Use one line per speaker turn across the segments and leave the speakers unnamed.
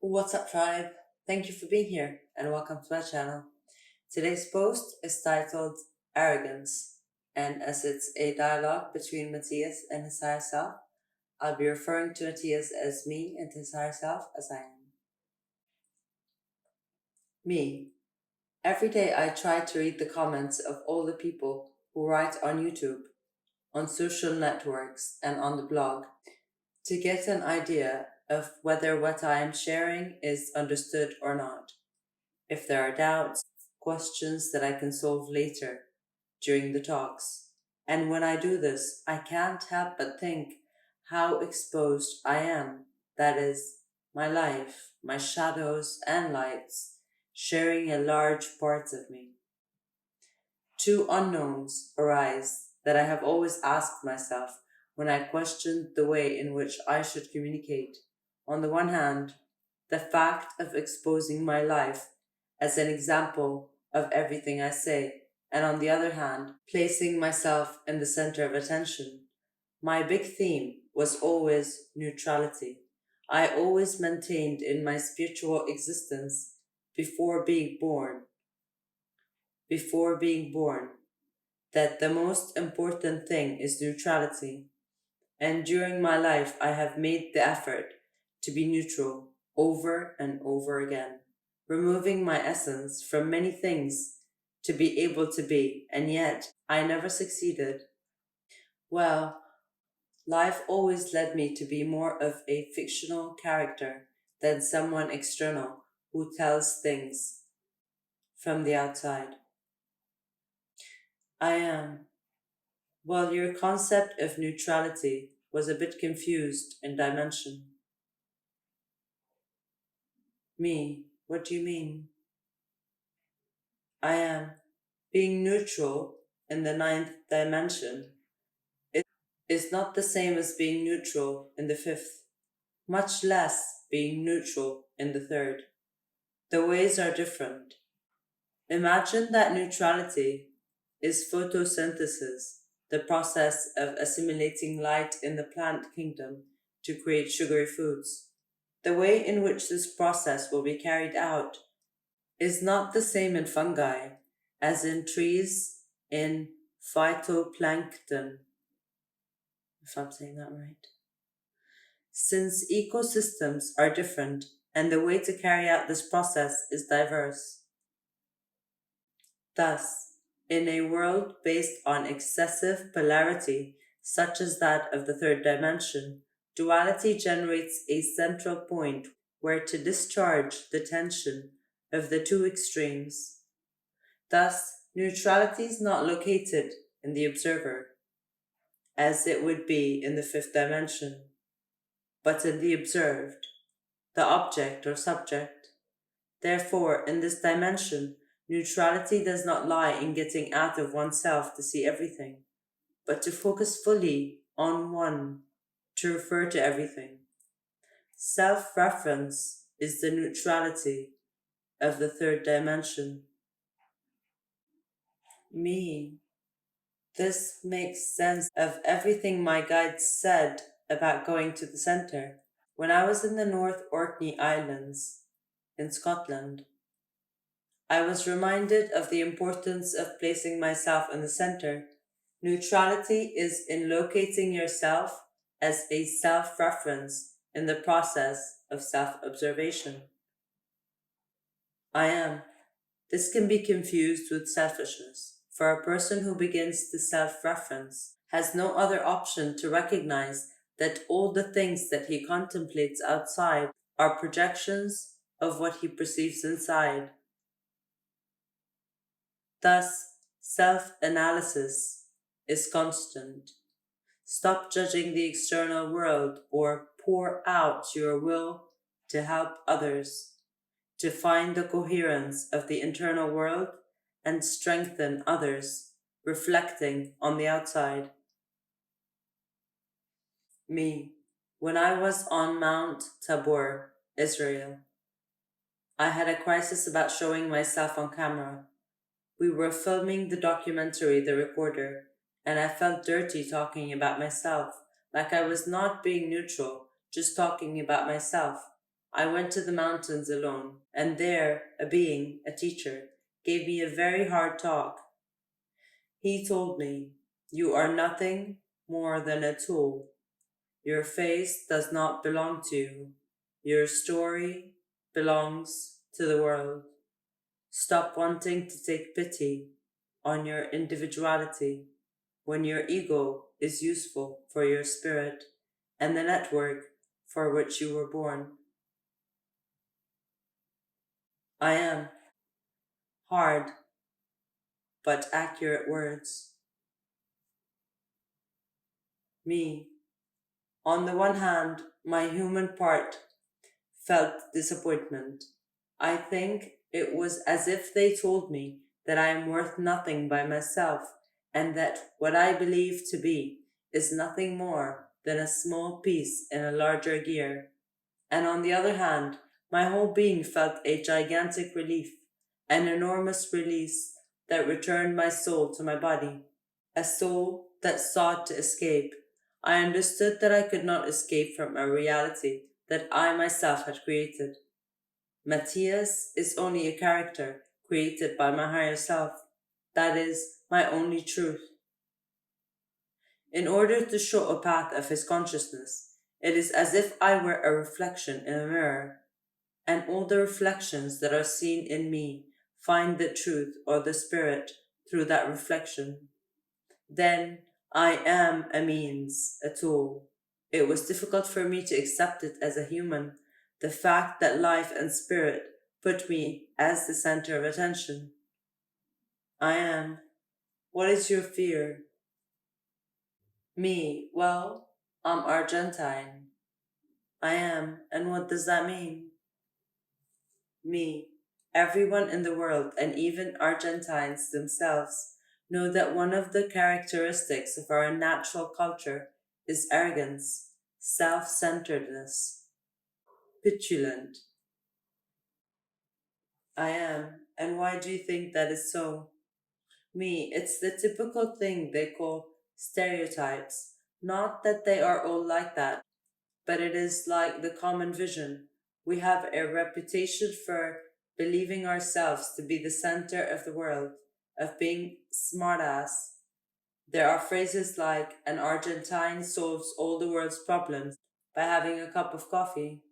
What's up, tribe? Thank you for being here and welcome to my channel. Today's post is titled Arrogance, and as it's a dialogue between Matias and his higher self, I'll be referring to Matias as me and his higher self as I am. Me. Every day I try to read the comments of all the people who write on YouTube, on social networks, and on the blog to get an idea of whether what I am sharing is understood or not. If there are doubts, questions that I can solve later during the talks. And when I do this, I can't help but think how exposed I am. That is, my life, my shadows and lights, sharing a large part of me. Two unknowns arise that I have always asked myself when I questioned the way in which I should communicate. On the one hand, the fact of exposing my life as an example of everything I say, and on the other hand, placing myself in the center of attention. My big theme was always neutrality. I always maintained in my spiritual existence before being born, that the most important thing is neutrality. And during my life, I have made the effort to be neutral over and over again, removing my essence from many things to be able to be, and yet I never succeeded. Well, life always led me to be more of a fictional character than someone external who tells things from the outside. I am. Well, your concept of neutrality was a bit confused in dimension. Me, what do you mean? I am. Being neutral in the ninth dimension is not the same as being neutral in the fifth, much less being neutral in the third. The ways are different. Imagine that neutrality is photosynthesis, the process of assimilating light in the plant kingdom to create sugary foods. The way in which this process will be carried out is not the same in fungi as in trees, in phytoplankton, if I'm saying that right. Since ecosystems are different and the way to carry out this process is diverse. Thus, in a world based on excessive polarity, such as that of the third dimension, duality generates a central point where to discharge the tension of the two extremes. Thus, neutrality is not located in the observer, as it would be in the fifth dimension, but in the observed, the object or subject. Therefore, in this dimension, neutrality does not lie in getting out of oneself to see everything, but to focus fully on one, to refer to everything. Self-reference is the neutrality of the third dimension. Me. This makes sense of everything my guide said about going to the center. When I was in the North Orkney Islands, in Scotland, I was reminded of the importance of placing myself in the center. Neutrality is in locating yourself as a self-reference in the process of self-observation. I am. This can be confused with selfishness, for a person who begins to self-reference has no other option to recognize that all the things that he contemplates outside are projections of what he perceives inside. Thus, self-analysis is constant. Stop judging the external world or pour out your will to help others, to find the coherence of the internal world and strengthen others, reflecting on the outside. Me, when I was on Mount Tabor, Israel, I had a crisis about showing myself on camera. We were filming the documentary The Recorder, and I felt dirty talking about myself, like I was not being neutral, just talking about myself. I went to the mountains alone, and there a being, a teacher, gave me a very hard talk. He told me, "You are nothing more than a tool. Your face does not belong to you. Your story belongs to the world. Stop wanting to take pity on your individuality when your ego is useful for your spirit and the network for which you were born." I am hard but accurate words. Me. On the one hand, my human part felt disappointment. I think it was as if they told me that I am worth nothing by myself and that what I believe to be is nothing more than a small piece in a larger gear. And on the other hand, my whole being felt a gigantic relief, an enormous release that returned my soul to my body, a soul that sought to escape. I understood that I could not escape from a reality that I myself had created. Matias is only a character created by my higher self. That is my only truth. In order to show a path of his consciousness, it is as if I were a reflection in a mirror, and all the reflections that are seen in me find the truth or the spirit through that reflection. Then I am a means, a tool. It was difficult for me to accept it as a human, the fact that life and spirit put me as the center of attention. I am. What is your fear? Me. Well, I'm Argentine. I am. And what does that mean? Me. Everyone in the world, and even Argentines themselves, know that one of the characteristics of our natural culture is arrogance, self centeredness, petulant. I am. And why do you think that is so? Me, it's the typical thing they call stereotypes. Not that they are all like that, but it is like the common vision. We have a reputation for believing ourselves to be the center of the world, of being smartass. There are phrases like, "an Argentine solves all the world's problems by having a cup of coffee."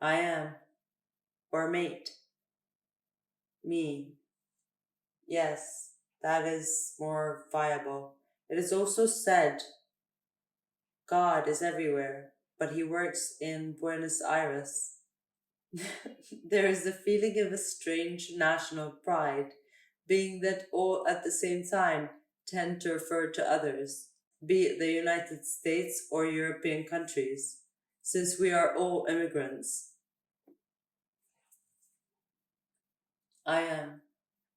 I am. Or mate. Me. Yes, that is more viable. It is also said God is everywhere, but he works in Buenos Aires. There is the feeling of a strange national pride, being that all at the same time tend to refer to others, be it the United States or European countries, since we are all immigrants. I am.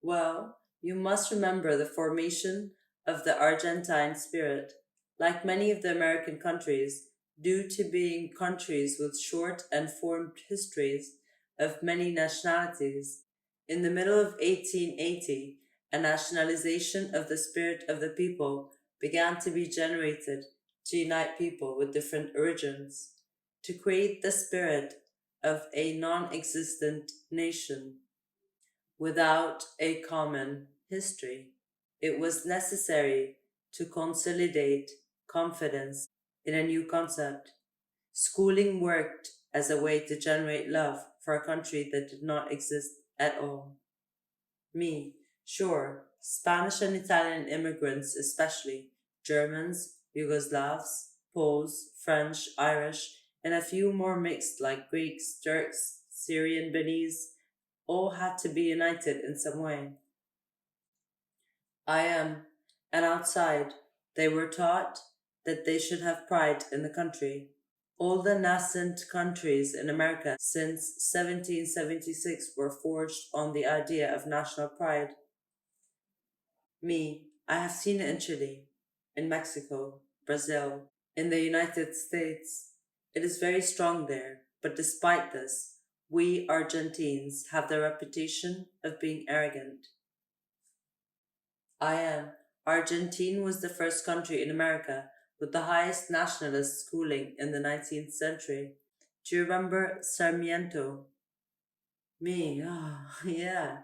Well, you must remember the formation of the Argentine spirit. Like many of the American countries, due to being countries with short and formed histories of many nationalities, in the middle of 1880, a nationalization of the spirit of the people began to be generated to unite people with different origins, to create the spirit of a non existent nation without a common history. It was necessary to consolidate confidence in a new concept. Schooling worked as a way to generate love for a country that did not exist at all. Me, sure, Spanish and Italian immigrants, especially Germans, Yugoslavs, Poles, French, Irish, and a few more mixed like Greeks, Turks, Syrian Benin, all had to be united in some way. I am, and outside, they were taught that they should have pride in the country. All the nascent countries in America since 1776 were forged on the idea of national pride. Me, I have seen it in Chile, in Mexico, Brazil, in the United States. It is very strong there, but despite this, we Argentines have the reputation of being arrogant. I am. Argentine was the first country in America with the highest nationalist schooling in the 19th century. Do you remember Sarmiento? Me, yeah.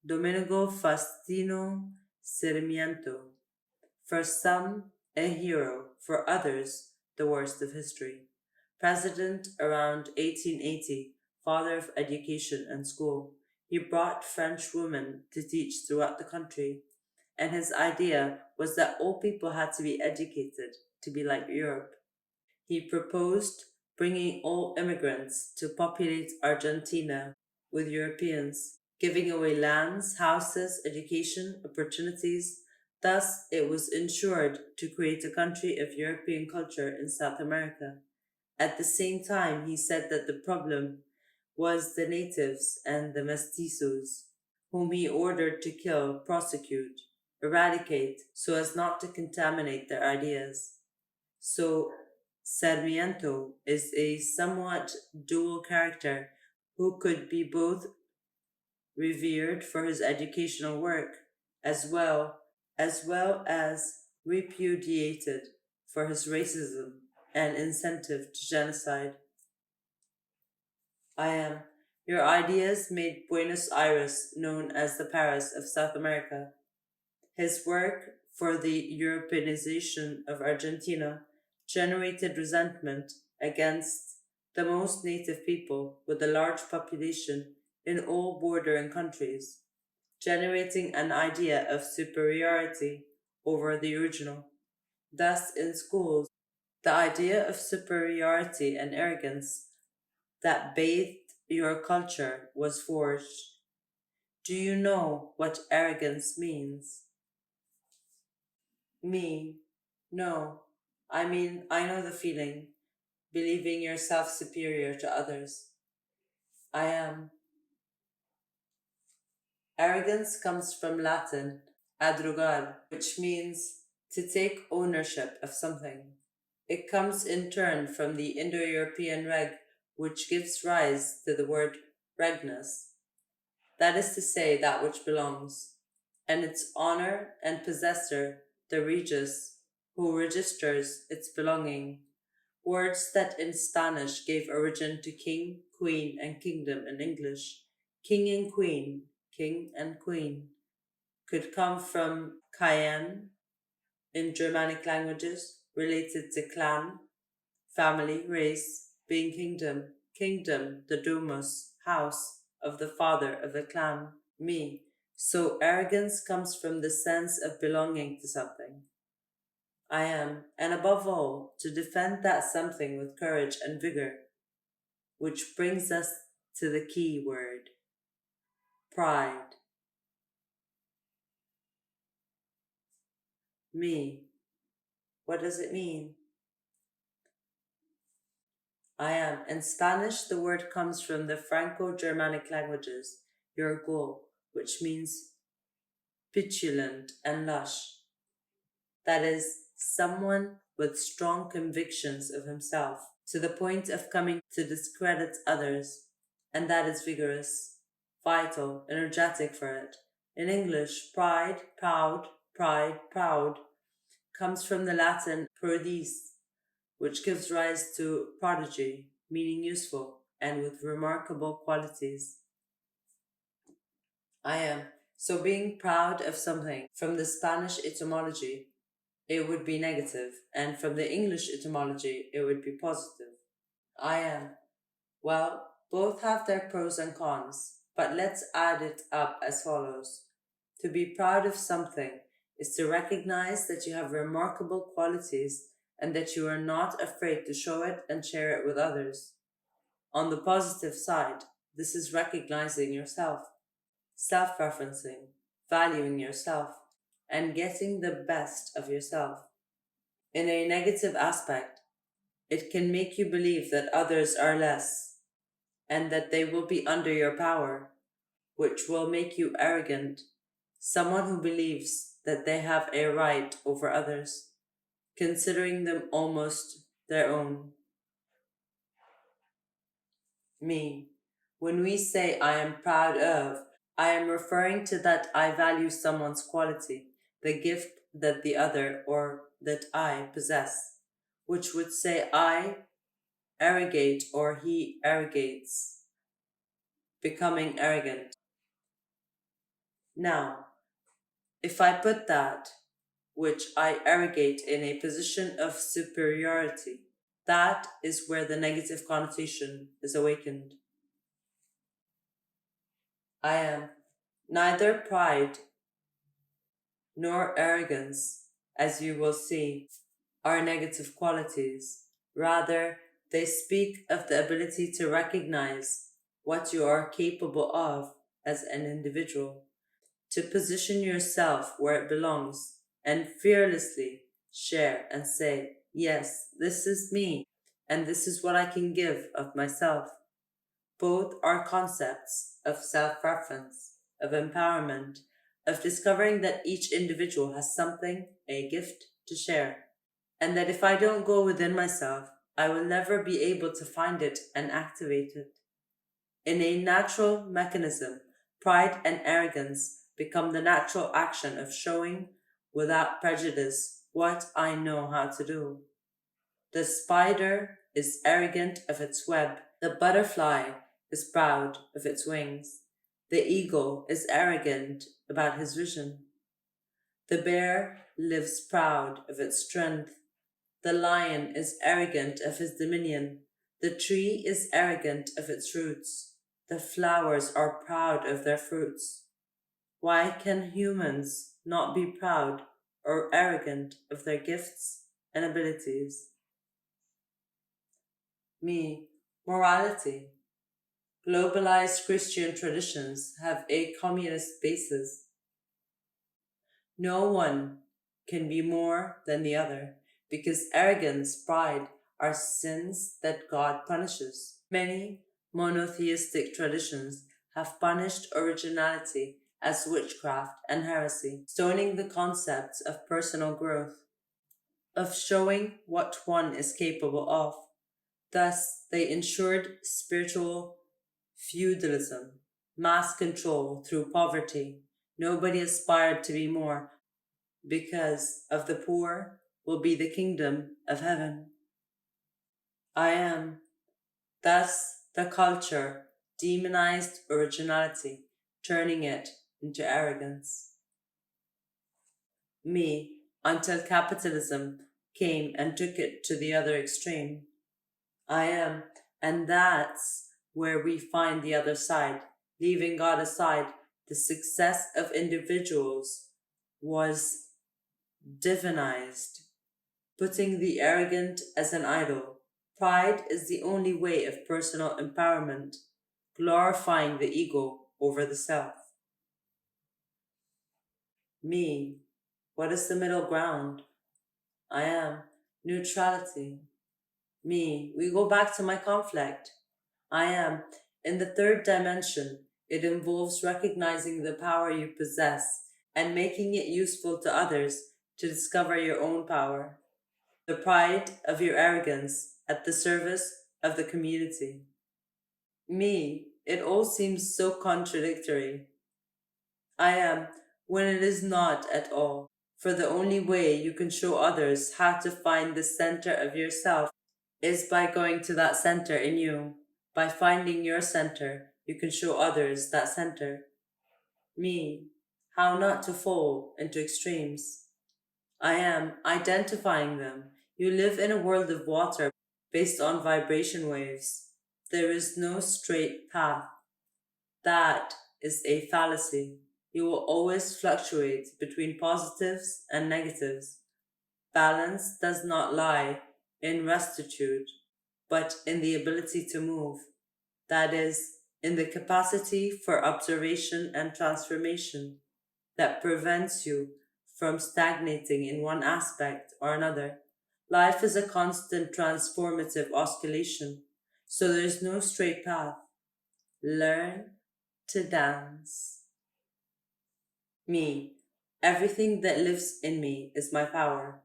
Domenico Faustino Sarmiento. For some, a hero, for others, the worst of history. President around 1880, father of education and school, he brought French women to teach throughout the country, and his idea was that all people had to be educated to be like Europe. He proposed bringing all immigrants to populate Argentina with Europeans, giving away lands, houses, education, opportunities. Thus, it was ensured to create a country of European culture in South America. At the same time, he said that the problem was the natives and the mestizos, whom he ordered to kill, prosecute, eradicate, so as not to contaminate their ideas. So, Sarmiento is a somewhat dual character who could be both revered for his educational work as well as repudiated for his racism and incentive to genocide. I am. Your ideas made Buenos Aires known as the Paris of South America. His work for the Europeanization of Argentina generated resentment against the most native people with a large population in all bordering countries, generating an idea of superiority over the original. Thus, in schools, the idea of superiority and arrogance that bathed your culture was forged. Do you know what arrogance means? Me? No. I mean, I know the feeling, believing yourself superior to others. I am. Arrogance comes from Latin, adrogar, which means to take ownership of something. It comes in turn from the Indo European reg, which gives rise to the word regnus, that is to say, that which belongs, and its owner and possessor, the regus, who registers its belonging. Words that in Spanish gave origin to king, queen, and kingdom in English. King and queen, could come from Cayenne in Germanic languages, related to clan, family, race, being kingdom, the domus, house of the father of the clan, me. So arrogance comes from the sense of belonging to something. I am, and above all, to defend that something with courage and vigor, which brings us to the key word pride. Me. What does it mean? I am. In Spanish, the word comes from the Franco Germanic languages, Yorgul, which means petulant and lush. That is, someone with strong convictions of himself, to the point of coming to discredit others, and that is vigorous, vital, energetic for it. In English, proud, comes from the Latin prodis, which gives rise to prodigy, meaning useful and with remarkable qualities. I am. So being proud of something, from the Spanish etymology, it would be negative, and from the English etymology, it would be positive. I am. Well, both have their pros and cons, but let's add it up as follows. To be proud of something is to recognize that you have remarkable qualities and that you are not afraid to show it and share it with others. On the positive side, this is recognizing yourself, self referencing, valuing yourself, and getting the best of yourself. In a negative aspect, it can make you believe that others are less and that they will be under your power, which will make you arrogant, someone who believes that they have a right over others, considering them almost their own. Me. When we say I am proud of, I am referring to that I value someone's quality, the gift that the other or that I possess, which would say I arrogate or he arrogates, becoming arrogant. Now, if I put that, which I arrogate, in a position of superiority, that is where the negative connotation is awakened. I am neither pride nor arrogance, as you will see, are negative qualities. Rather, they speak of the ability to recognize what you are capable of as an individual, to position yourself where it belongs, and fearlessly share and say, yes, this is me, and this is what I can give of myself. Both are concepts of self reference, of empowerment, of discovering that each individual has something, a gift, to share, and that if I don't go within myself, I will never be able to find it and activate it. In a natural mechanism, pride and arrogance become the natural action of showing, without prejudice, what I know how to do. The spider is arrogant of its web. The butterfly is proud of its wings. The eagle is arrogant about his vision. The bear lives proud of its strength. The lion is arrogant of his dominion. The tree is arrogant of its roots. The flowers are proud of their fruits. Why can humans not be proud or arrogant of their gifts and abilities? Me, morality. Globalized Christian traditions have a communist basis. No one can be more than the other because arrogance, pride are sins that God punishes. Many monotheistic traditions have punished originality as witchcraft and heresy, stoning the concepts of personal growth, of showing what one is capable of. Thus, they ensured spiritual feudalism, mass control through poverty. Nobody aspired to be more, because of the poor will be the kingdom of heaven. I am. Thus, the culture demonized originality, turning it into arrogance. Me, until capitalism came and took it to the other extreme. I am. And that's where we find the other side. Leaving God aside, the success of individuals was divinized, putting the arrogant as an idol. Pride is the only way of personal empowerment, glorifying the ego over the self. Me, what is the middle ground? I am. Neutrality. Me, we go back to my conflict. I am. In the third dimension, it involves recognizing the power you possess and making it useful to others to discover your own power. The pride of your arrogance at the service of the community. Me, it all seems so contradictory. I am, when it is not at all. For the only way you can show others how to find the center of yourself is by going to that center in you. By finding your center, you can show others that center. Me, how not to fall into extremes. I am identifying them. You live in a world of water based on vibration waves. There is no straight path. That is a fallacy. You will always fluctuate between positives and negatives. Balance does not lie in rectitude, but in the ability to move. That is, in the capacity for observation and transformation that prevents you from stagnating in one aspect or another. Life is a constant transformative oscillation, so there is no straight path. Learn to dance. Me, everything that lives in me is my power.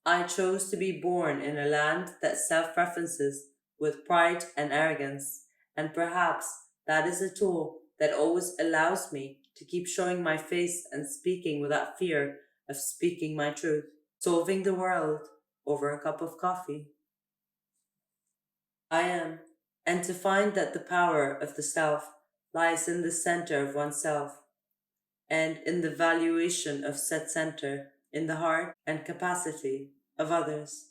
I chose to be born in a land that self references with pride and arrogance, and perhaps that is a tool that always allows me to keep showing my face and speaking without fear of speaking my truth, solving the world over a cup of coffee. I am, and to find that the power of the self lies in the center of oneself, and in the valuation of said center in the heart and capacity of others.